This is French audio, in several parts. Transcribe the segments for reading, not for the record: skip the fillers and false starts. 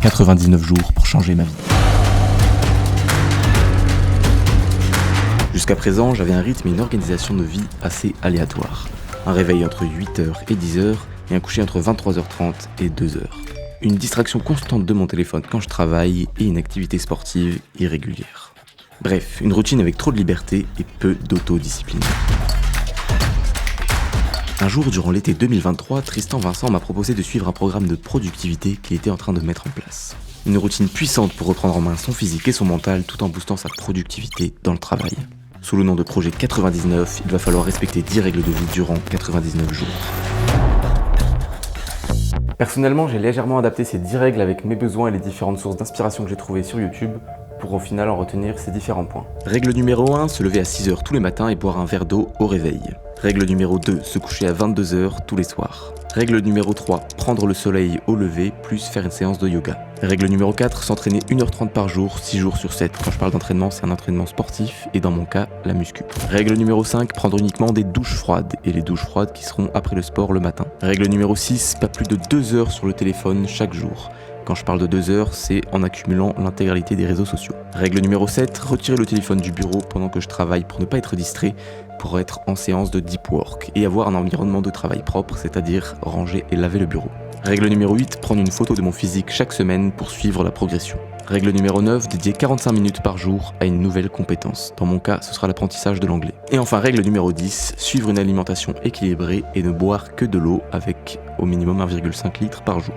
99 jours pour changer ma vie. Jusqu'à présent, j'avais un rythme et une organisation de vie assez aléatoires. Un réveil entre 8h et 10h et un coucher entre 23h30 et 2h. Une distraction constante de mon téléphone quand je travaille et une activité sportive irrégulière. Bref, une routine avec trop de liberté et peu d'autodiscipline. Un jour, durant l'été 2023, Tristan Vincent m'a proposé de suivre un programme de productivité qu'il était en train de mettre en place. Une routine puissante pour reprendre en main son physique et son mental tout en boostant sa productivité dans le travail. Sous le nom de projet 99, il va falloir respecter 10 règles de vie durant 99 jours. Personnellement, j'ai légèrement adapté ces 10 règles avec mes besoins et les différentes sources d'inspiration que j'ai trouvées sur YouTube pour au final en retenir ces différents points. Règle numéro 1, se lever à 6h tous les matins et boire un verre d'eau au réveil. Règle numéro 2, se coucher à 22h tous les soirs. Règle numéro 3, prendre le soleil au lever plus faire une séance de yoga. Règle numéro 4, s'entraîner 1h30 par jour, 6 jours sur 7. Quand je parle d'entraînement, c'est un entraînement sportif et dans mon cas, la muscu. Règle numéro 5, prendre uniquement des douches froides et les douches froides qui seront après le sport le matin. Règle numéro 6, pas plus de 2 heures sur le téléphone chaque jour. Quand je parle de 2 heures, c'est en accumulant l'intégralité des réseaux sociaux. Règle numéro 7, retirer le téléphone du bureau pendant que je travaille pour ne pas être distrait, pour être en séance de deep work et avoir un environnement de travail propre, c'est-à-dire ranger et laver le bureau. Règle numéro 8, prendre une photo de mon physique chaque semaine pour suivre la progression. Règle numéro 9, dédier 45 minutes par jour à une nouvelle compétence. Dans mon cas, ce sera l'apprentissage de l'anglais. Et enfin, règle numéro 10, suivre une alimentation équilibrée et ne boire que de l'eau avec au minimum 1,5 litre par jour.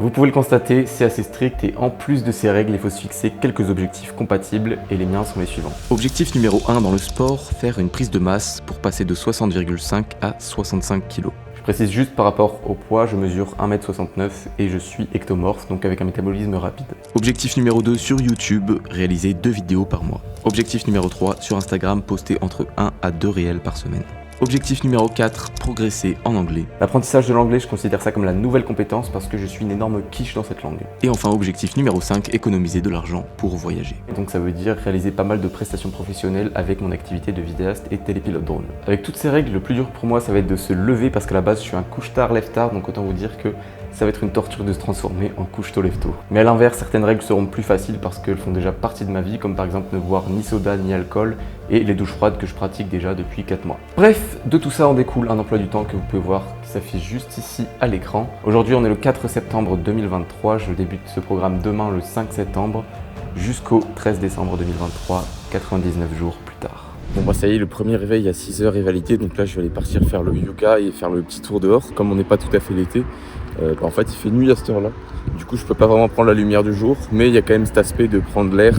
Vous pouvez le constater, c'est assez strict et en plus de ces règles, il faut se fixer quelques objectifs compatibles et les miens sont les suivants. Objectif numéro 1 dans le sport, faire une prise de masse pour passer de 60,5 à 65 kg. Je précise juste par rapport au poids, je mesure 1m69 et je suis ectomorphe, donc avec un métabolisme rapide. Objectif numéro 2 sur YouTube, réaliser 2 vidéos par mois. Objectif numéro 3 sur Instagram, poster entre 1 à 2 réels par semaine. Objectif numéro 4, progresser en anglais. L'apprentissage de l'anglais, je considère ça comme la nouvelle compétence parce que je suis une énorme quiche dans cette langue. Et enfin, objectif numéro 5, économiser de l'argent pour voyager. Et donc ça veut dire réaliser pas mal de prestations professionnelles avec mon activité de vidéaste et télépilote drone. Avec toutes ces règles, le plus dur pour moi, ça va être de se lever parce qu'à la base, je suis un couche-tard, lève-tard, donc autant vous dire que ça va être une torture de se transformer en couche-tôt lève-tôt. Mais à l'inverse, certaines règles seront plus faciles parce qu'elles font déjà partie de ma vie, comme par exemple ne boire ni soda ni alcool et les douches froides que je pratique déjà depuis 4 mois. Bref, de tout ça en découle un emploi du temps que vous pouvez voir qui s'affiche juste ici à l'écran. Aujourd'hui, on est le 4 septembre 2023, je débute ce programme demain le 5 septembre jusqu'au 13 décembre 2023, 99 jours plus tard. Bon bah ça y est, le premier réveil à 6h est validé, donc là je vais aller partir faire le yoga et faire le petit tour dehors. Comme on n'est pas tout à fait l'été, en fait il fait nuit à cette heure là, du coup je peux pas vraiment prendre la lumière du jour, mais il y a quand même cet aspect de prendre l'air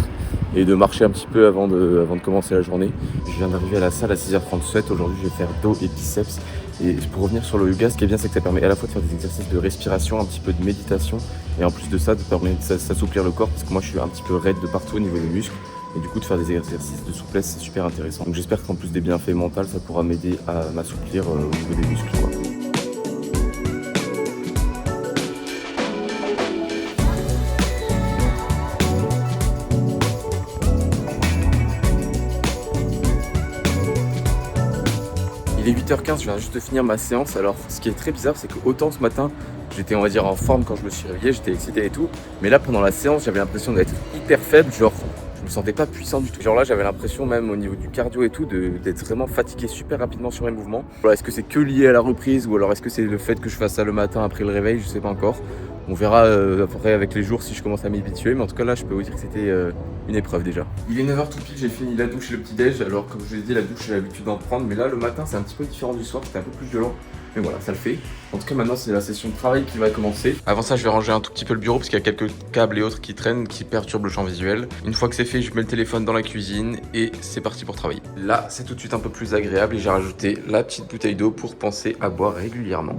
et de marcher un petit peu avant de commencer la journée. Je viens d'arriver à la salle à 6h37, aujourd'hui je vais faire dos et biceps. Et pour revenir sur le yoga, ce qui est bien c'est que ça permet à la fois de faire des exercices de respiration, un petit peu de méditation, et en plus de ça, de permettre de s'assouplir le corps, parce que moi je suis un petit peu raide de partout au niveau des muscles. Et du coup de faire des exercices de souplesse c'est super intéressant. Donc j'espère qu'en plus des bienfaits mentaux ça pourra m'aider à m'assouplir au niveau des muscles quoi. Il est 8h15, je viens juste de finir ma séance. Alors ce qui est très bizarre c'est que autant ce matin j'étais on va dire en forme quand je me suis réveillé, j'étais excité et tout. Mais là pendant la séance j'avais l'impression d'être hyper faible, genre je me sentais pas puissant du tout. Genre là j'avais l'impression même au niveau du cardio et tout d'être vraiment fatigué super rapidement sur mes mouvements. Alors est-ce que c'est que lié à la reprise ou alors est-ce que c'est le fait que je fasse ça le matin après le réveil, je sais pas encore. On verra après avec les jours si je commence à m'habituer, mais en tout cas là je peux vous dire que c'était une épreuve déjà. Il est 9h tout pile, j'ai fini la douche et le petit déj. Alors comme je vous ai dit, la douche j'ai l'habitude d'en prendre, mais là le matin c'est un petit peu différent du soir, c'était un peu plus violent. Mais voilà, ça le fait. En tout cas maintenant c'est la session de travail qui va commencer. Avant ça je vais ranger un tout petit peu le bureau parce qu'il y a quelques câbles et autres qui traînent, qui perturbent le champ visuel. Une fois que c'est fait, je mets le téléphone dans la cuisine et c'est parti pour travailler. Là c'est tout de suite un peu plus agréable et j'ai rajouté la petite bouteille d'eau pour penser à boire régulièrement.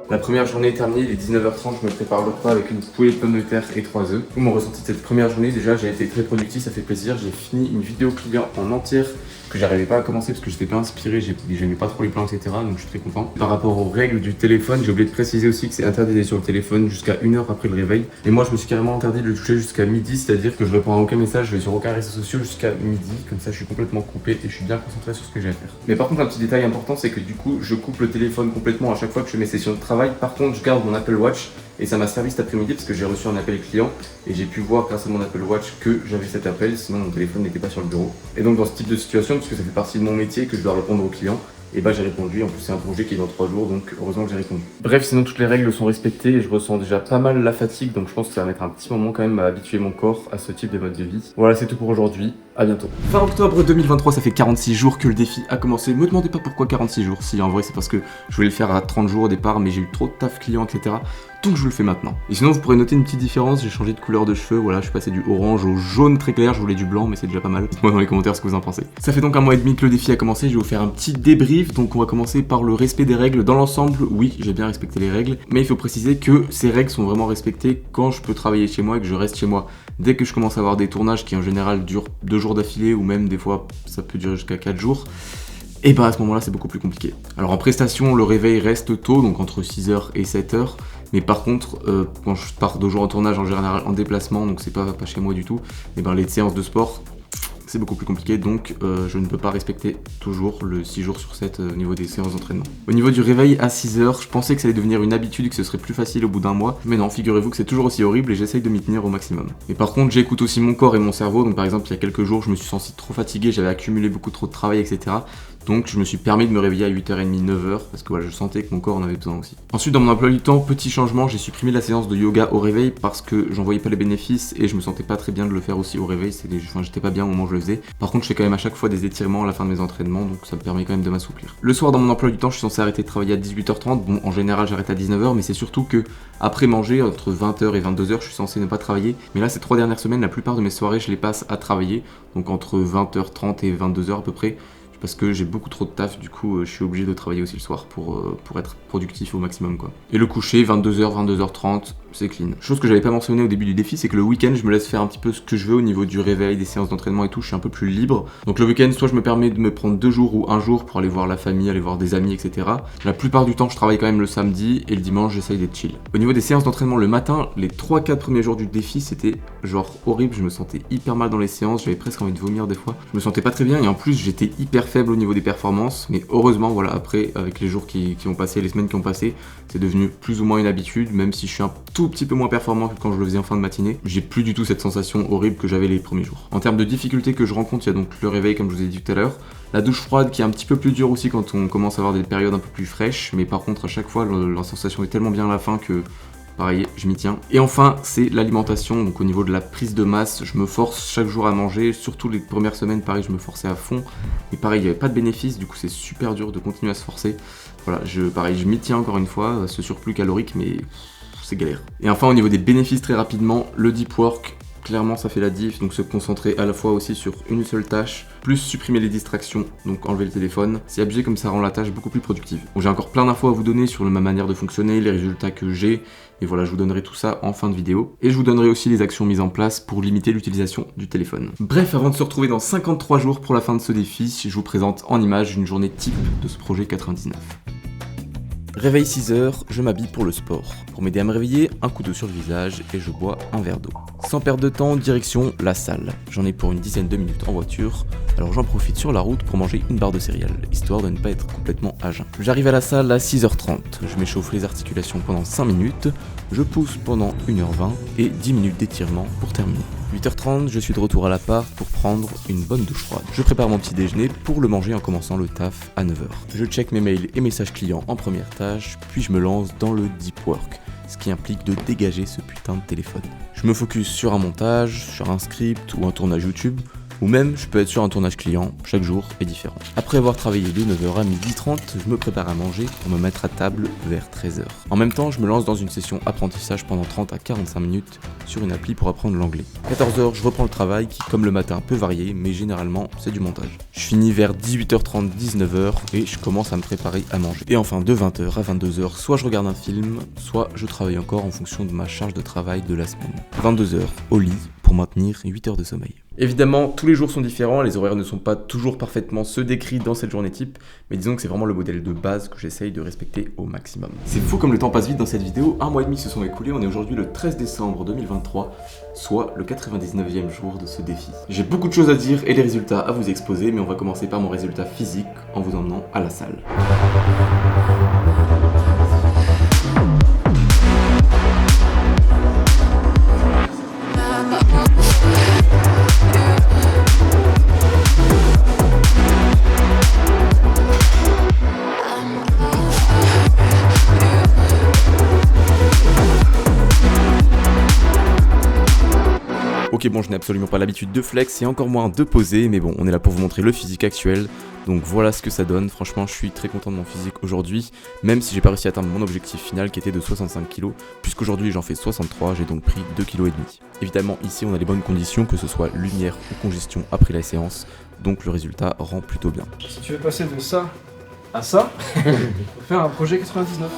La première journée est terminée, il est 19h30, je me prépare le repas avec une poêlée de pommes de terre et 3 œufs. Mon ressenti de cette première journée, déjà j'ai été très productif, ça fait plaisir. J'ai fini une vidéo client en entière que j'arrivais pas à commencer parce que j'étais pas inspiré, j'aimais pas trop les plans, etc. Donc je suis très content. Par rapport aux règles du téléphone, j'ai oublié de préciser aussi que c'est interdit d'être sur le téléphone jusqu'à 1 heure après le réveil. Et moi je me suis carrément interdit de le toucher jusqu'à midi, c'est-à-dire que je réponds à aucun message, je vais sur aucun réseau social jusqu'à midi. Comme ça je suis complètement coupé et je suis bien concentré sur ce que j'ai à faire. Mais par contre un petit détail important, c'est que du coup je coupe le téléphone complètement à chaque fois que je fais mes sessions de travail. travail. Par contre, je garde mon Apple Watch et ça m'a servi cet après-midi parce que j'ai reçu un appel client et j'ai pu voir grâce à mon Apple Watch que j'avais cet appel, sinon mon téléphone n'était pas sur le bureau. Et donc dans ce type de situation, parce que ça fait partie de mon métier que je dois répondre aux clients, et bah j'ai répondu. En plus c'est un projet qui est dans 3 jours, donc heureusement que j'ai répondu. Bref, sinon toutes les règles sont respectées et je ressens déjà pas mal la fatigue, donc je pense que ça va mettre un petit moment quand même à habituer mon corps à ce type de mode de vie. Voilà, c'est tout pour aujourd'hui, à bientôt. Fin octobre 2023, ça fait 46 jours que le défi a commencé. Me demandez pas pourquoi 46 jours, si en vrai c'est parce que je voulais le faire à 30 jours au départ, mais j'ai eu trop de taf client, etc. Donc je le fais maintenant. Et sinon vous pourrez noter une petite différence, j'ai changé de couleur de cheveux, voilà, je suis passé du orange au jaune très clair, je voulais du blanc mais c'est déjà pas mal. Dites-moi dans les commentaires ce que vous en pensez. Ça fait donc 1 mois et demi que le défi a commencé, je vais vous faire un petit débrief, donc on va commencer par le respect des règles. Dans l'ensemble, oui, j'ai bien respecté les règles, mais il faut préciser que ces règles sont vraiment respectées quand je peux travailler chez moi et que je reste chez moi. Dès que je commence à avoir des tournages qui en général durent 2 jours d'affilée ou même des fois ça peut durer jusqu'à 4 jours, et bah à ce moment-là c'est beaucoup plus compliqué. Alors en prestation, le réveil reste tôt, donc entre 6h et 7h. Mais par contre, quand je pars 2 jours en tournage en général en déplacement, donc c'est pas chez moi du tout, et ben les séances de sport, c'est beaucoup plus compliqué, donc je ne peux pas respecter toujours le 6 jours sur 7 au niveau des séances d'entraînement. Au niveau du réveil à 6h, je pensais que ça allait devenir une habitude et que ce serait plus facile au bout d'un mois, mais non, figurez-vous que c'est toujours aussi horrible et j'essaye de m'y tenir au maximum. Mais par contre, j'écoute aussi mon corps et mon cerveau, donc par exemple il y a quelques jours, je me suis senti trop fatigué, j'avais accumulé beaucoup trop de travail, etc. Donc je me suis permis de me réveiller à 8h30, 9h, parce que voilà, je sentais que mon corps en avait besoin aussi. Ensuite, dans mon emploi du temps, petit changement, j'ai supprimé la séance de yoga au réveil parce que j'en voyais pas les bénéfices et je me sentais pas très bien de le faire aussi au réveil, j'étais pas bien au moment où je le faisais. Par contre, je fais quand même à chaque fois des étirements à la fin de mes entraînements, donc ça me permet quand même de m'assouplir. Le soir, dans mon emploi du temps, je suis censé arrêter de travailler à 18h30, bon, en général j'arrête à 19h, mais c'est surtout que après manger, entre 20h et 22h, je suis censé ne pas travailler. Mais là, ces 3 dernières semaines, la plupart de mes soirées, je les passe à travailler, donc entre 20h30 et 22h à peu près. Parce que j'ai beaucoup trop de taf, du coup je suis obligé de travailler aussi le soir pour être productif au maximum quoi. Et le coucher, 22h, 22h30, c'est clean. Chose que j'avais pas mentionné au début du défi, c'est que le week-end je me laisse faire un petit peu ce que je veux au niveau du réveil, des séances d'entraînement et tout, je suis un peu plus libre. Donc le week-end, soit je me permets de me prendre 2 jours ou 1 jour pour aller voir la famille, aller voir des amis, etc. La plupart du temps je travaille quand même le samedi et le dimanche j'essaye d'être chill. Au niveau des séances d'entraînement le matin, les 3-4 premiers jours du défi c'était genre horrible, je me sentais hyper mal dans les séances, j'avais presque envie de vomir des fois. Je me sentais pas très bien et en plus j'étais hyper faible au niveau des performances, mais heureusement voilà, après avec les jours qui ont passé, les semaines qui ont passé, c'est devenu plus ou moins une habitude, même si je suis un tout petit peu moins performant que quand je le faisais en fin de matinée, j'ai plus du tout cette sensation horrible que j'avais les premiers jours. En termes de difficultés que je rencontre, il y a donc le réveil comme je vous ai dit tout à l'heure, la douche froide qui est un petit peu plus dure aussi quand on commence à avoir des périodes un peu plus fraîches, mais par contre à chaque fois la sensation est tellement bien à la fin que pareil, je m'y tiens. Et enfin, c'est l'alimentation. Donc au niveau de la prise de masse, je me force chaque jour à manger. Surtout les premières semaines, pareil, je me forçais à fond. Mais pareil, il n'y avait pas de bénéfice. Du coup, c'est super dur de continuer à se forcer. Voilà, je m'y tiens encore une fois. Ce surplus calorique, mais c'est galère. Et enfin, au niveau des bénéfices, très rapidement, le deep work. Clairement ça fait la diff, donc se concentrer à la fois aussi sur une seule tâche, plus supprimer les distractions, donc enlever le téléphone. C'est abusé comme ça rend la tâche beaucoup plus productive. Bon, j'ai encore plein d'infos à vous donner sur ma manière de fonctionner, les résultats que j'ai, et voilà, je vous donnerai tout ça en fin de vidéo. Et je vous donnerai aussi les actions mises en place pour limiter l'utilisation du téléphone. Bref, avant de se retrouver dans 53 jours pour la fin de ce défi, je vous présente en image une journée type de ce projet 99. Réveil 6h, je m'habille pour le sport. Pour m'aider à me réveiller, un coup d'eau sur le visage et je bois un verre d'eau. Sans perdre de temps, direction la salle. J'en ai pour une dizaine de minutes en voiture, alors j'en profite sur la route pour manger une barre de céréales, histoire de ne pas être complètement à jeun. J'arrive à la salle à 6h30, je m'échauffe les articulations pendant 5 minutes, je pousse pendant 1h20 et 10 minutes d'étirement pour terminer. 8h30, je suis de retour à l'appart pour prendre une bonne douche froide. Je prépare mon petit déjeuner pour le manger en commençant le taf à 9h. Je check mes mails et messages clients en première tâche, puis je me lance dans le deep work, ce qui implique de dégager ce putain de téléphone. Je me focus sur un montage, sur un script ou un tournage YouTube, ou même je peux être sur un tournage client, chaque jour est différent. Après avoir travaillé de 9h à 12h30, je me prépare à manger pour me mettre à table vers 13h. En même temps, je me lance dans une session apprentissage pendant 30 à 45 minutes sur une appli pour apprendre l'anglais. 14h, je reprends le travail qui, comme le matin, peut varier, mais généralement, c'est du montage. Je finis vers 18h30, 19h et je commence à me préparer à manger. Et enfin, de 20h à 22h, soit je regarde un film, soit je travaille encore en fonction de ma charge de travail de la semaine. 22h, au lit, pour maintenir 8 heures de sommeil. Évidemment, tous les jours sont différents, les horaires ne sont pas toujours parfaitement ceux décrits dans cette journée type, mais disons que c'est vraiment le modèle de base que j'essaye de respecter au maximum. C'est fou comme le temps passe vite dans cette vidéo, 1 mois et demi se sont écoulés, on est aujourd'hui le 13 décembre 2023, soit le 99e jour de ce défi. J'ai beaucoup de choses à dire et les résultats à vous exposer, mais on va commencer par mon résultat physique en vous emmenant à la salle. Ok bon, je n'ai absolument pas l'habitude de flex et encore moins de poser, mais bon, on est là pour vous montrer le physique actuel. Donc voilà ce que ça donne, franchement je suis très content de mon physique aujourd'hui, même si j'ai pas réussi à atteindre mon objectif final qui était de 65 kg, puisqu'aujourd'hui j'en fais 63, j'ai donc pris 2,5 kg. Évidemment ici on a les bonnes conditions, que ce soit lumière ou congestion après la séance, donc le résultat rend plutôt bien. Si tu veux passer de ça à ça, faut faire un projet 99.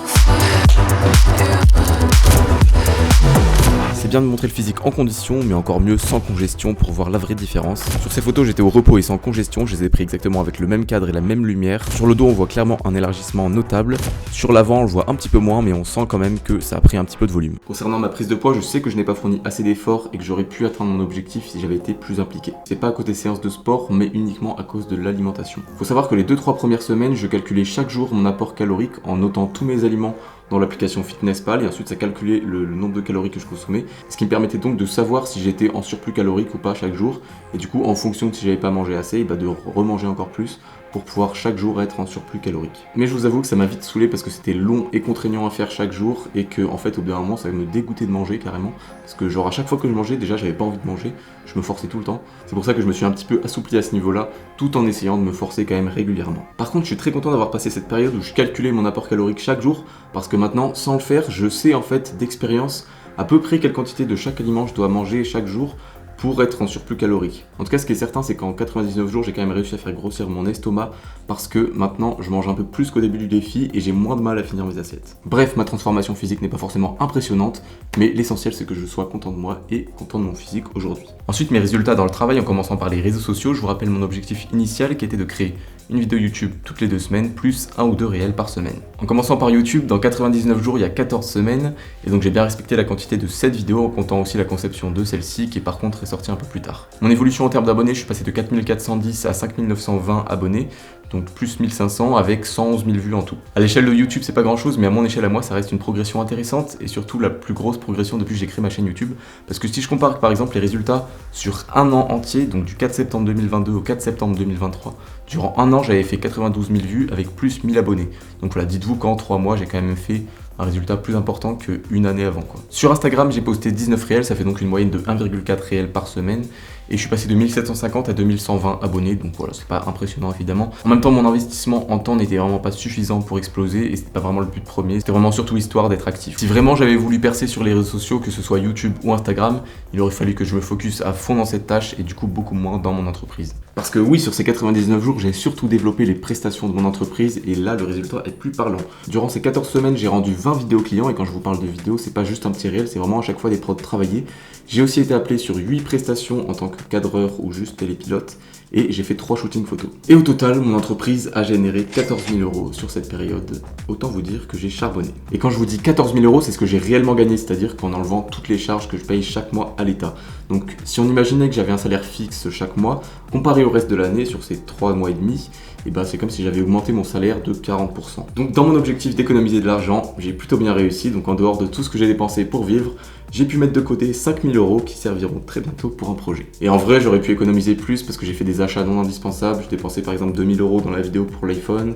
C'est bien de montrer le physique en condition, mais encore mieux sans congestion pour voir la vraie différence. Sur ces photos j'étais au repos et sans congestion, je les ai pris exactement avec le même cadre et la même lumière. Sur le dos on voit clairement un élargissement notable, sur l'avant on le voit un petit peu moins, mais on sent quand même que ça a pris un petit peu de volume. Concernant ma prise de poids, je sais que je n'ai pas fourni assez d'efforts et que j'aurais pu atteindre mon objectif si j'avais été plus impliqué. C'est pas à côté séance de sport, mais uniquement à cause de l'alimentation. Faut savoir que les 2-3 premières semaines, je calculais chaque jour mon apport calorique en notant tous mes aliments dans l'application FitnessPal et ensuite ça calculait le nombre de calories que je consommais, ce qui me permettait donc de savoir si j'étais en surplus calorique ou pas chaque jour, et du coup en fonction de si j'avais pas mangé assez, de remanger encore plus pour pouvoir chaque jour être en surplus calorique. Mais je vous avoue que ça m'a vite saoulé parce que c'était long et contraignant à faire chaque jour et que en fait au bout d'un moment ça me dégoûtait de manger carrément, parce que genre à chaque fois que je mangeais déjà j'avais pas envie de manger, je me forçais tout le temps. C'est pour ça que je me suis un petit peu assoupli à ce niveau-là, tout en essayant de me forcer quand même régulièrement. Par contre je suis très content d'avoir passé cette période où je calculais mon apport calorique chaque jour, parce que maintenant sans le faire je sais en fait d'expérience à peu près quelle quantité de chaque aliment je dois manger chaque jour pour être en surplus calorique. En tout cas, ce qui est certain, c'est qu'en 99 jours, j'ai quand même réussi à faire grossir mon estomac parce que maintenant, je mange un peu plus qu'au début du défi et j'ai moins de mal à finir mes assiettes. Bref, ma transformation physique n'est pas forcément impressionnante, mais l'essentiel, c'est que je sois content de moi et content de mon physique aujourd'hui. Ensuite, mes résultats dans le travail, en commençant par les réseaux sociaux, je vous rappelle mon objectif initial qui était de créer une vidéo YouTube toutes les 2 semaines, plus 1 ou 2 réels par semaine. En commençant par YouTube, dans 99 jours, il y a 14 semaines, et donc j'ai bien respecté la quantité de 7 vidéos en comptant aussi la conception de celle-ci, qui par contre est sortie un peu plus tard. Mon évolution en termes d'abonnés, je suis passé de 4410 à 5920 abonnés, donc plus 1500 avec 111 000 vues en tout. À l'échelle de YouTube, c'est pas grand chose, mais à mon échelle à moi, ça reste une progression intéressante et surtout la plus grosse progression depuis que j'ai créé ma chaîne YouTube. Parce que si je compare par exemple les résultats sur un an entier, donc du 4 septembre 2022 au 4 septembre 2023, durant un an, j'avais fait 92 000 vues avec plus 1000 abonnés. Donc voilà, dites-vous qu'en 3 mois, j'ai quand même fait un résultat plus important qu'une année avant, quoi. Sur Instagram, j'ai posté 19 réels, ça fait donc une moyenne de 1,4 réels par semaine. Et je suis passé de 1750 à 2120 abonnés, donc voilà, c'est pas impressionnant évidemment. En même temps, mon investissement en temps n'était vraiment pas suffisant pour exploser et c'était pas vraiment le but premier, c'était vraiment surtout histoire d'être actif. Si vraiment j'avais voulu percer sur les réseaux sociaux, que ce soit YouTube ou Instagram, il aurait fallu que je me focus à fond dans cette tâche et du coup beaucoup moins dans mon entreprise. Parce que oui, sur ces 99 jours, j'ai surtout développé les prestations de mon entreprise et là, le résultat est plus parlant. Durant ces 14 semaines, j'ai rendu 20 vidéos clients et quand je vous parle de vidéos, c'est pas juste un petit réel, c'est vraiment à chaque fois des prods travaillés. J'ai aussi été appelé sur 8 prestations en tant que cadreur ou juste télépilote et j'ai fait 3 shootings photos. Et au total, mon entreprise a généré 14 000 € sur cette période. Autant vous dire que j'ai charbonné. Et quand je vous dis 14 000 €, c'est ce que j'ai réellement gagné, c'est-à-dire qu'en enlevant toutes les charges que je paye chaque mois à l'État. Donc si on imaginait que j'avais un salaire fixe chaque mois, comparé au reste de l'année, sur ces 3 mois et demi, et c'est comme si j'avais augmenté mon salaire de 40%. Donc dans mon objectif d'économiser de l'argent, j'ai plutôt bien réussi, donc en dehors de tout ce que j'ai dépensé pour vivre, j'ai pu mettre de côté 5 000 € qui serviront très bientôt pour un projet. Et en vrai, j'aurais pu économiser plus parce que j'ai fait des achats non indispensables. J'ai dépensé par exemple 2 000 € dans la vidéo pour l'iPhone,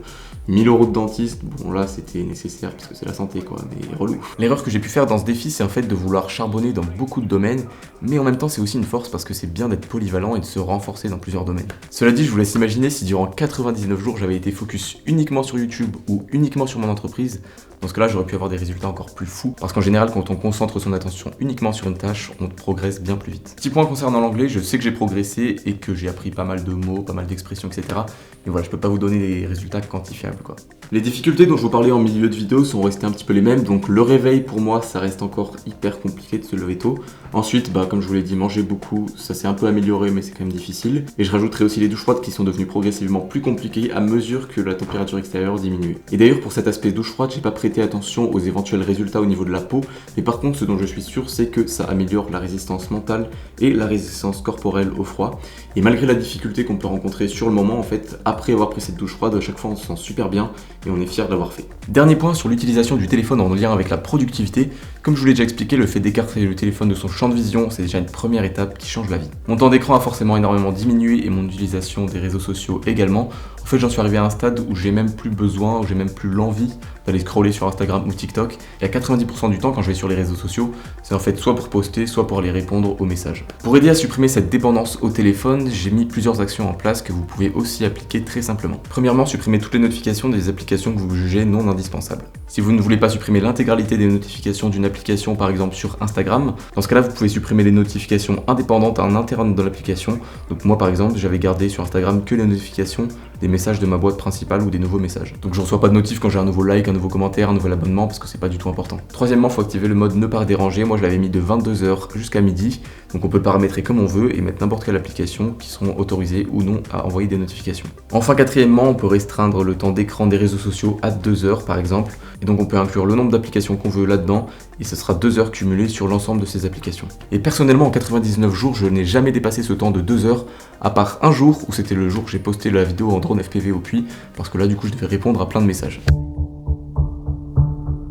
1 000 € de dentiste. Bon là, c'était nécessaire parce que c'est la santé quoi, mais relou. L'erreur que j'ai pu faire dans ce défi, c'est en fait de vouloir charbonner dans beaucoup de domaines, mais en même temps, c'est aussi une force parce que c'est bien d'être polyvalent et de se renforcer dans plusieurs domaines. Cela dit, je vous laisse imaginer si durant 99 jours, j'avais été focus uniquement sur YouTube ou uniquement sur mon entreprise. Dans ce cas-là, j'aurais pu avoir des résultats encore plus fous. Parce qu'en général, quand on concentre son attention uniquement sur une tâche, on progresse bien plus vite. Petit point concernant l'anglais, je sais que j'ai progressé et que j'ai appris pas mal de mots, pas mal d'expressions, etc. Mais voilà, je peux pas vous donner des résultats quantifiables, quoi. Les difficultés dont je vous parlais en milieu de vidéo sont restées un petit peu les mêmes. Donc le réveil, pour moi, ça reste encore hyper compliqué de se lever tôt. Ensuite, comme je vous l'ai dit, manger beaucoup, ça s'est un peu amélioré, mais c'est quand même difficile. Et je rajouterai aussi les douches froides qui sont devenues progressivement plus compliquées à mesure que la température extérieure diminuait. Et d'ailleurs, pour cet aspect douche froide, j'ai pas prêté attention aux éventuels résultats au niveau de la peau, mais par contre, ce dont je suis sûr, c'est que ça améliore la résistance mentale et la résistance corporelle au froid. Et malgré la difficulté qu'on peut rencontrer sur le moment, en fait, après avoir pris cette douche froide, à chaque fois on se sent super bien et on est fier de l'avoir fait. Dernier point sur l'utilisation du téléphone en lien avec la productivité. Comme je vous l'ai déjà expliqué, le fait d'écarter le téléphone de son champ de vision, c'est déjà une première étape qui change la vie. Mon temps d'écran a forcément énormément diminué et mon utilisation des réseaux sociaux également. En fait, j'en suis arrivé à un stade où j'ai même plus besoin, où j'ai même plus l'envie d'aller scroller sur Instagram ou TikTok. Et à 90% du temps, quand je vais sur les réseaux sociaux, c'est en fait soit pour poster, soit pour aller répondre aux messages. Pour aider à supprimer cette dépendance au téléphone, j'ai mis plusieurs actions en place que vous pouvez aussi appliquer très simplement. Premièrement, supprimez toutes les notifications des applications que vous jugez non indispensables. Si vous ne voulez pas supprimer l'intégralité des notifications d'une application, par exemple sur Instagram, dans ce cas-là, vous pouvez supprimer les notifications indépendantes en interne de l'application. Donc moi, par exemple, j'avais gardé sur Instagram que les notifications des messages de ma boîte principale ou des nouveaux messages. Donc je reçois pas de notif quand j'ai un nouveau like, un nouveau commentaire, un nouvel abonnement parce que c'est pas du tout important. Troisièmement, faut activer le mode ne pas déranger. Moi je l'avais mis de 22h jusqu'à midi. Donc on peut le paramétrer comme on veut et mettre n'importe quelle application qui seront autorisées ou non à envoyer des notifications. Enfin, quatrièmement, on peut restreindre le temps d'écran des réseaux sociaux à 2 heures par exemple. Et donc on peut inclure le nombre d'applications qu'on veut là-dedans et ce sera 2 heures cumulées sur l'ensemble de ces applications. Et personnellement, en 99 jours, je n'ai jamais dépassé ce temps de 2 heures, à part un jour où c'était le jour où j'ai posté la vidéo en drone FPV au puits, parce que là du coup je devais répondre à plein de messages.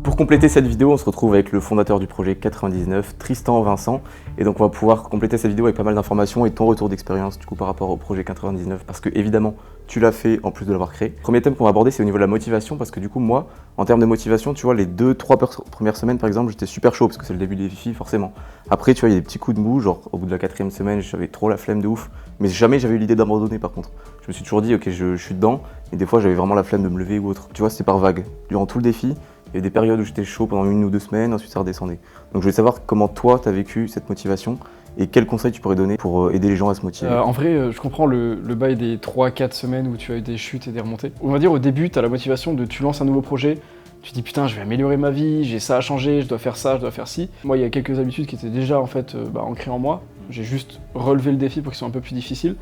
Pour compléter cette vidéo, on se retrouve avec le fondateur du projet 99, Tristan Vincent. Et donc on va pouvoir compléter cette vidéo avec pas mal d'informations et ton retour d'expérience du coup par rapport au projet 99, parce que évidemment tu l'as fait en plus de l'avoir créé. Premier thème qu'on va aborder, c'est au niveau de la motivation, parce que du coup moi, en termes de motivation, tu vois, les 2-3 premières semaines par exemple, j'étais super chaud parce que c'est le début des défis forcément. Après tu vois, il y a des petits coups de mou, genre au bout de la 4e semaine, j'avais trop la flemme de ouf, mais jamais j'avais eu l'idée d'abandonner par contre. Je me suis toujours dit ok, je suis dedans, et des fois j'avais vraiment la flemme de me lever ou autre. Tu vois, c'était par vague. Durant tout le défi, il y a des périodes où j'étais chaud pendant 1 ou 2 semaines, ensuite ça redescendait. Donc je voulais savoir comment toi tu as vécu cette motivation et quels conseils tu pourrais donner pour aider les gens à se motiver. En vrai, je comprends le bail des 3-4 semaines où tu as eu des chutes et des remontées. On va dire au début, tu as la motivation de tu lances un nouveau projet, tu te dis putain, je vais améliorer ma vie, j'ai ça à changer, je dois faire ça, je dois faire ci. Moi, il y a quelques habitudes qui étaient déjà en fait ancrées en moi. J'ai juste relevé le défi pour qu'ils soient un peu plus difficiles.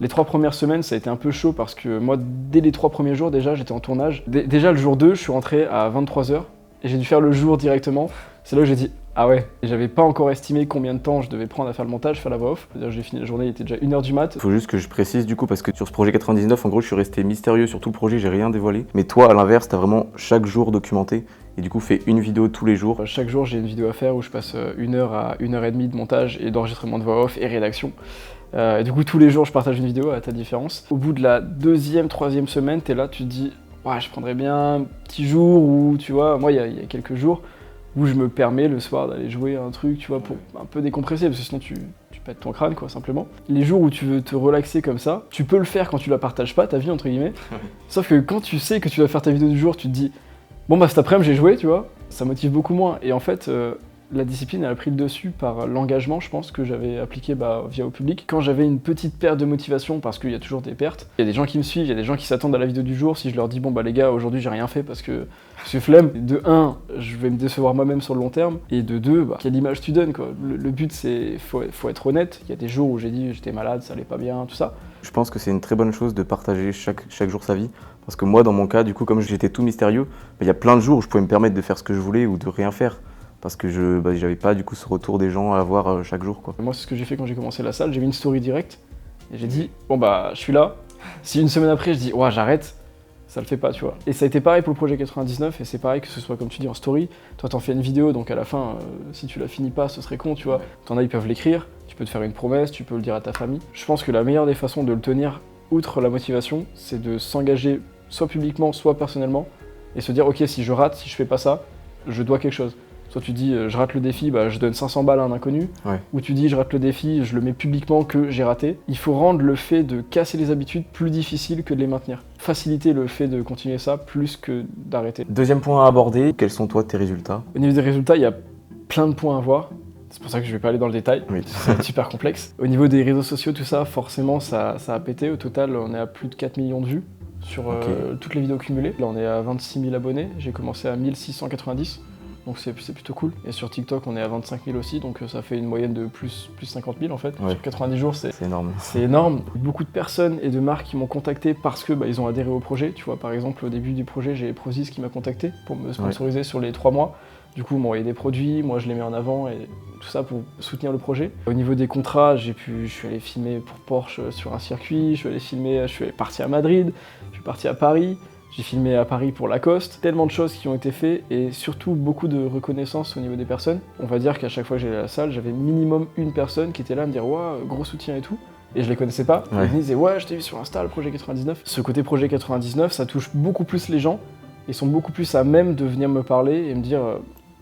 Les 3 premières semaines, ça a été un peu chaud parce que moi, dès les 3 premiers jours, déjà, j'étais en tournage. Déjà, le jour 2, je suis rentré à 23h et j'ai dû faire le jour directement. C'est là où j'ai dit ah ouais, et j'avais pas encore estimé combien de temps je devais prendre à faire le montage, faire la voix off. C'est-à-dire j'ai fini la journée, il était déjà 1h du mat. Faut juste que je précise du coup, parce que sur ce projet 99, en gros, je suis resté mystérieux sur tout le projet, j'ai rien dévoilé. Mais toi, à l'inverse, t'as vraiment chaque jour documenté et du coup fait une vidéo tous les jours. Chaque jour, j'ai une vidéo à faire où je passe 1h à 1h30 de montage et d'enregistrement de voix off et rédaction. Et du coup, tous les jours, je partage une vidéo à ta différence. Au bout de la 2e, 3e semaine, t'es là, tu te dis ouais, je prendrais bien un petit jour où, tu vois, moi, il y a quelques jours où je me permets le soir d'aller jouer à un truc, tu vois, pour un peu décompresser, parce que sinon tu pètes ton crâne, quoi, simplement. Les jours où tu veux te relaxer comme ça, tu peux le faire quand tu la partages pas, ta vie, entre guillemets. Sauf que quand tu sais que tu vas faire ta vidéo du jour, tu te dis bon bah cet après-midi j'ai joué, tu vois, ça motive beaucoup moins. Et en fait, la discipline, elle a pris le dessus par l'engagement, je pense, que j'avais appliqué via au public. Quand j'avais une petite perte de motivation, parce qu'il y a toujours des pertes, il y a des gens qui me suivent, il y a des gens qui s'attendent à la vidéo du jour. Si je leur dis, bon bah les gars, aujourd'hui j'ai rien fait parce que flemme, de 1, je vais me décevoir moi-même sur le long terme, et de 2, quelle image tu donnes, quoi. Le but, c'est, faut être honnête. Il y a des jours où j'ai dit, j'étais malade, ça allait pas bien, tout ça. Je pense que c'est une très bonne chose de partager chaque jour sa vie. Parce que moi, dans mon cas, du coup, comme j'étais tout mystérieux, il y a plein de jours où je pouvais me permettre de faire ce que je voulais ou de rien faire. Parce que j'avais pas du coup ce retour des gens à avoir chaque jour, quoi. Moi, c'est ce que j'ai fait quand j'ai commencé la salle. J'ai mis une story directe et j'ai dit bon bah je suis là. Si une semaine après je dis ouais j'arrête, ça le fait pas, tu vois. Et ça a été pareil pour le projet 99 et c'est pareil que ce soit comme tu dis en story. Toi t'en fais une vidéo donc à la fin si tu la finis pas ce serait con, tu vois. T'en as, ils peuvent l'écrire, tu peux te faire une promesse, tu peux le dire à ta famille. Je pense que la meilleure des façons de le tenir, outre la motivation, c'est de s'engager soit publiquement soit personnellement et se dire ok, si je rate, si je fais pas ça, je dois quelque chose. Soit tu dis je rate le défi, je donne 500 balles à un inconnu, ou tu dis je rate le défi, je le mets publiquement que j'ai raté. Il faut rendre le fait de casser les habitudes plus difficile que de les maintenir. Faciliter le fait de continuer ça plus que d'arrêter. Deuxième point à aborder, quels sont toi tes résultats? Au niveau des résultats, il y a plein de points à voir. C'est pour ça que je vais pas aller dans le détail, Oui. c'est super complexe. Au niveau des réseaux sociaux, tout ça, forcément ça a pété. Au total, on est à plus de 4 millions de vues sur toutes les vidéos cumulées. Là on est à 26 000 abonnés, j'ai commencé à 1690. Donc c'est plutôt cool. Et sur TikTok, on est à 25 000 aussi, donc ça fait une moyenne de plus 50 000 en fait. Ouais. Sur 90 jours, c'est énorme. C'est énorme. Beaucoup de personnes et de marques qui m'ont contacté parce que ils ont adhéré au projet. Tu vois, par exemple, au début du projet, j'ai Prozis qui m'a contacté pour me sponsoriser sur les 3 mois. Du coup, ils m'ont envoyé des produits, moi je les mets en avant et tout ça pour soutenir le projet. Au niveau des contrats, je suis allé filmer pour Porsche sur un circuit, je suis parti à Madrid, je suis parti à Paris. J'ai filmé à Paris pour Lacoste, tellement de choses qui ont été faites et surtout beaucoup de reconnaissance au niveau des personnes. On va dire qu'à chaque fois que j'allais à la salle, j'avais minimum une personne qui était là à me dire « Waouh, gros soutien et tout ». et je les connaissais pas. Ouais. Ils me disaient ouais, je t'ai vu sur Insta, le projet 99. Ce côté projet 99, ça touche beaucoup plus les gens. Ils sont beaucoup plus à même de venir me parler et me dire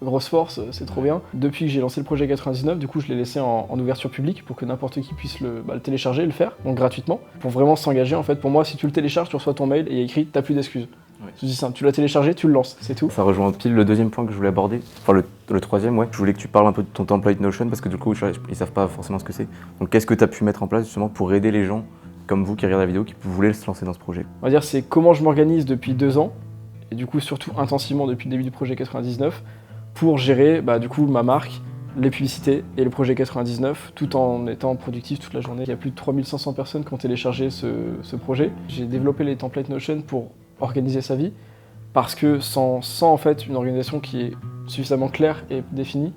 grosse force, c'est trop bien. Depuis que j'ai lancé le projet 99, du coup je l'ai laissé en ouverture publique pour que n'importe qui puisse le télécharger et le faire, donc gratuitement, pour vraiment s'engager en fait. Pour moi, si tu le télécharges, tu reçois ton mail et il y a écrit t'as plus d'excuses. Ouais. C'est simple, tu l'as téléchargé, tu le lances, c'est tout. Ça rejoint pile le deuxième point que je voulais aborder, enfin le troisième, ouais. Je voulais que tu parles un peu de ton template Notion parce que du coup, ils savent pas forcément ce que c'est. Donc qu'est-ce que tu as pu mettre en place justement pour aider les gens comme vous qui regardent la vidéo, qui voulaient se lancer dans ce projet? On va dire c'est comment je m'organise depuis 2 ans, et du coup surtout intensivement depuis le début du projet 99, pour gérer du coup ma marque, les publicités et le projet 99, tout en étant productif toute la journée. Il y a plus de 3500 personnes qui ont téléchargé ce projet. J'ai développé les templates Notion pour organiser sa vie, parce que sans en fait une organisation qui est suffisamment claire et définie,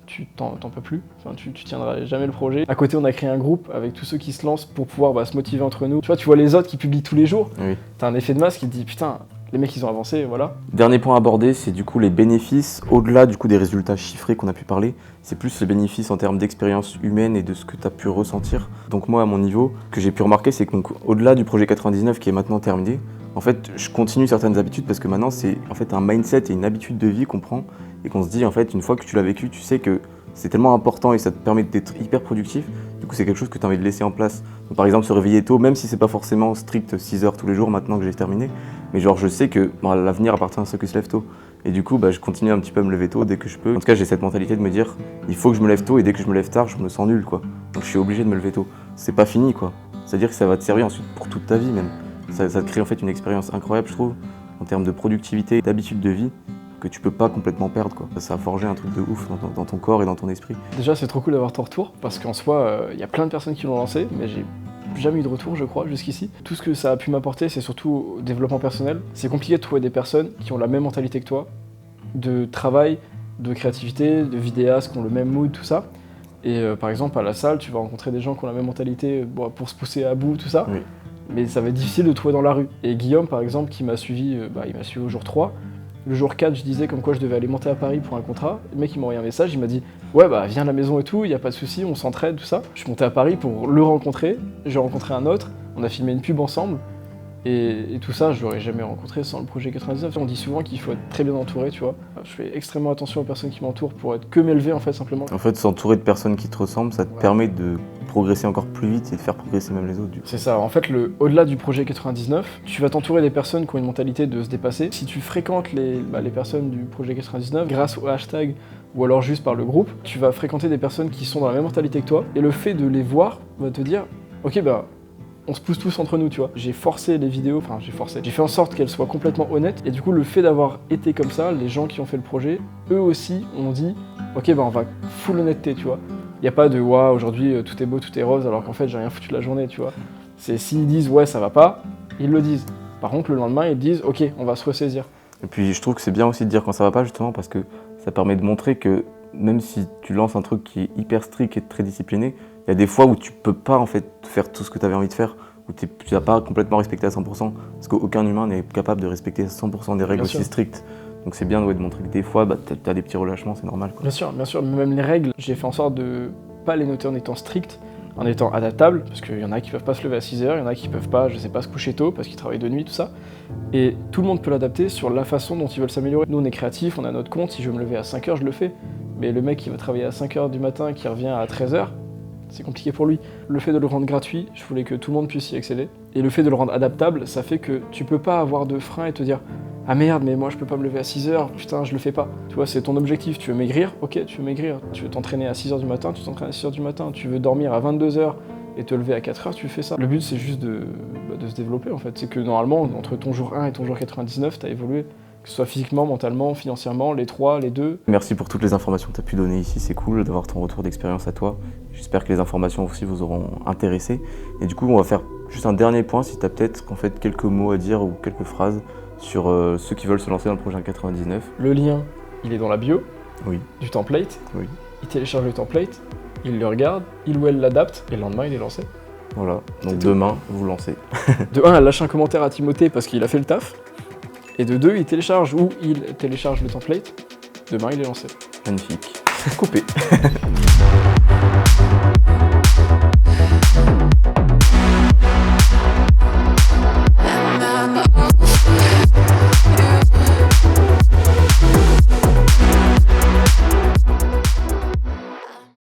tu t'en peux plus, enfin, tu tiendras jamais le projet. À côté, on a créé un groupe avec tous ceux qui se lancent pour pouvoir se motiver entre nous. Tu vois les autres qui publient tous les jours, Oui. t'as un effet de masse qui te dit putain, les mecs ils ont avancé, voilà. Dernier point abordé, c'est du coup les bénéfices, au-delà du coup des résultats chiffrés qu'on a pu parler, c'est plus les bénéfices en termes d'expérience humaine et de ce que tu as pu ressentir. Donc moi à mon niveau, ce que j'ai pu remarquer, c'est qu'au-delà du projet 99 qui est maintenant terminé, en fait je continue certaines habitudes parce que maintenant c'est en fait un mindset et une habitude de vie qu'on prend et qu'on se dit en fait une fois que tu l'as vécu, tu sais que c'est tellement important et ça te permet d'être hyper productif. Du coup, c'est quelque chose que tu as envie de laisser en place. Donc, par exemple, se réveiller tôt, même si c'est pas forcément strict 6 heures tous les jours maintenant que j'ai terminé, mais genre je sais que l'avenir appartient à ceux qui se lèvent tôt. Et du coup, je continue un petit peu à me lever tôt dès que je peux. En tout cas, j'ai cette mentalité de me dire, il faut que je me lève tôt et dès que je me lève tard, je me sens nul, quoi. Donc je suis obligé de me lever tôt. C'est pas fini, quoi. C'est-à-dire que ça va te servir ensuite pour toute ta vie même. Ça te crée en fait une expérience incroyable, je trouve, en termes de productivité, d'habitude de vie, que tu peux pas complètement perdre, quoi. Ça a forgé un truc de ouf dans ton corps et dans ton esprit. Déjà, c'est trop cool d'avoir ton retour, parce qu'en soi, il y a plein de personnes qui l'ont lancé, mais j'ai jamais eu de retour, je crois, jusqu'ici. Tout ce que ça a pu m'apporter, c'est surtout au développement personnel. C'est compliqué de trouver des personnes qui ont la même mentalité que toi, de travail, de créativité, de vidéastes qui ont le même mood, tout ça. Et par exemple, à la salle, tu vas rencontrer des gens qui ont la même mentalité pour se pousser à bout, tout ça. Oui. Mais ça va être difficile de trouver dans la rue. Et Guillaume, par exemple, qui m'a suivi, il m'a suivi au jour 3. Le jour 4, je disais comme quoi je devais aller monter à Paris pour un contrat. Le mec, il m'a envoyé un message, il m'a dit « Ouais, viens à la maison et tout, y a pas de souci, on s'entraide, tout ça. » Je suis monté à Paris pour le rencontrer, j'ai rencontré un autre, on a filmé une pub ensemble. Et tout ça, je l'aurais jamais rencontré sans le projet 99. On dit souvent qu'il faut être très bien entouré, tu vois. Je fais extrêmement attention aux personnes qui m'entourent pour être que m'élever, en fait, simplement. En fait, s'entourer de personnes qui te ressemblent, ça te permet de progresser encore plus vite et de faire progresser même les autres. C'est ça, en fait, au-delà du projet 99, tu vas t'entourer des personnes qui ont une mentalité de se dépasser. Si tu fréquentes les personnes du projet 99, grâce au hashtag ou alors juste par le groupe, tu vas fréquenter des personnes qui sont dans la même mentalité que toi. Et le fait de les voir va te dire, ok, on se pousse tous entre nous, tu vois. J'ai forcé les vidéos, j'ai fait en sorte qu'elles soient complètement honnêtes. Et du coup, le fait d'avoir été comme ça, les gens qui ont fait le projet, eux aussi ont dit, ok, on va full honnêteté, tu vois. Il n'y a pas de waouh, aujourd'hui tout est beau, tout est rose, alors qu'en fait j'ai rien foutu de la journée, tu vois. C'est s'ils disent ouais, ça va pas, ils le disent. Par contre, le lendemain, ils disent ok, on va se ressaisir. Et puis je trouve que c'est bien aussi de dire quand ça va pas, justement, parce que ça permet de montrer que même si tu lances un truc qui est hyper strict et très discipliné, il y a des fois où tu peux pas en fait faire tout ce que tu avais envie de faire, où tu n'as pas complètement respecté à 100%, parce qu'aucun humain n'est capable de respecter à 100% des règles aussi strictes. Donc c'est bien de montrer que des fois, tu as des petits relâchements, c'est normal, quoi. Bien sûr, même les règles, j'ai fait en sorte de pas les noter en étant strict, en étant adaptable, parce qu'il y en a qui peuvent pas se lever à 6 heures, il y en a qui peuvent pas, je sais pas, se coucher tôt parce qu'ils travaillent de nuit, tout ça. Et tout le monde peut l'adapter sur la façon dont ils veulent s'améliorer. Nous on est créatifs, on a notre compte, si je veux me lever à 5 heures, je le fais. Mais le mec qui va travailler à 5 heures du matin et qui revient à 13 heures, c'est compliqué pour lui. Le fait de le rendre gratuit, je voulais que tout le monde puisse y accéder. Et le fait de le rendre adaptable, ça fait que tu peux pas avoir de frein et te dire « Ah merde, mais moi je peux pas me lever à 6 heures, putain, je le fais pas. » Tu vois, c'est ton objectif, tu veux maigrir, ok, tu veux maigrir. Tu veux t'entraîner à 6 heures du matin, tu t'entraînes à 6 heures du matin. Tu veux dormir à 22 heures et te lever à 4 heures, tu fais ça. Le but, c'est juste de se développer, en fait. C'est que normalement, entre ton jour 1 et ton jour 99, t'as évolué. Que ce soit physiquement, mentalement, financièrement, les 3, les 2. Merci pour toutes les informations que tu as pu donner ici, c'est cool d'avoir ton retour d'expérience à toi. J'espère que les informations aussi vous auront intéressé. Et du coup, on va faire juste un dernier point, si tu as peut-être en fait quelques mots à dire ou quelques phrases sur ceux qui veulent se lancer dans le projet 99. Le lien, il est dans la bio Oui. du template. Oui. Il télécharge le template, il le regarde, il ou elle l'adapte, et le lendemain, il est lancé. Voilà, donc demain, vous lancez. De 1, elle lâche un commentaire à Timothée parce qu'il a fait le taf. Et de 2, il télécharge le template. Demain, il est lancé. Magnifique. Coupé.